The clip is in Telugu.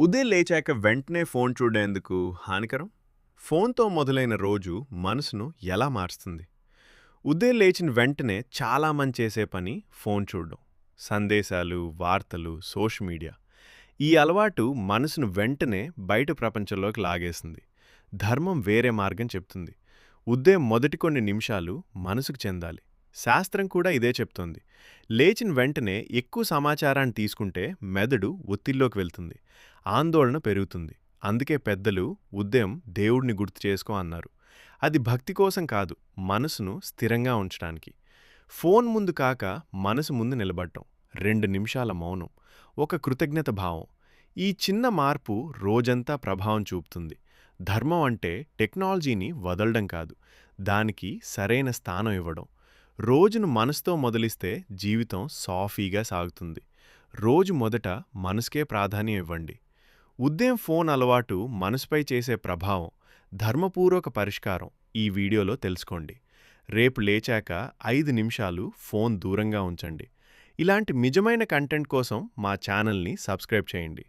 ఉదయం లేచాక వెంటనే ఫోన్ చూడేందుకు హానికరం? ఫోన్‌తో మొదలైన రోజు మనసును ఎలా మారుస్తుంది? ఉదయం లేచిన వెంటనే చాలామంది చేసే పని ఫోన్ చూడడం. సందేశాలు, వార్తలు, సోషల్ మీడియా. ఈ అలవాటు మనసును వెంటనే బయట ప్రపంచంలోకి లాగేస్తుంది. ధర్మం వేరే మార్గం చెప్తుంది. ఉదయం మొదటి కొన్ని నిమిషాలు మనసుకు చెందాలి. శాస్త్రం కూడా ఇదే చెప్తోంది. లేచిన వెంటనే ఎక్కువ సమాచారాన్ని తీసుకుంటే మెదడు ఒత్తిడిలోకి వెళ్తుంది. ఆందోళన పెరుగుతుంది. అందుకే పెద్దలు ఉదయం దేవుడిని గుర్తు చేసుకో అన్నారు. అది భక్తి కోసం కాదు, మనసును స్థిరంగా ఉంచడానికి. ఫోన్ ముందు కాక మనసు ముందు నిలబడటం, 2 నిమిషాల మౌనం, ఒక కృతజ్ఞత భావం. ఈ చిన్న మార్పు రోజంతా ప్రభావం చూపుతుంది. ధర్మం అంటే టెక్నాలజీని వదలడం కాదు, దానికి సరైన స్థానం ఇవ్వడం. రోజును మనసుతో మొదలిస్తే జీవితం సాఫీగా సాగుతుంది. రోజు మొదట మనసుకే ప్రాధాన్యం ఇవ్వండి. ఉదయం ఫోన్ అలవాటు మనసుపై చేసే ప్రభావం, ధర్మపూర్వక పరిష్కారం ఈ వీడియోలో తెలుసుకోండి. రేపు లేచాక 5 నిమిషాలు ఫోన్ దూరంగా ఉంచండి. ఇలాంటి నిజమైన కంటెంట్ కోసం మా ఛానల్ని సబ్స్క్రైబ్ చేయండి.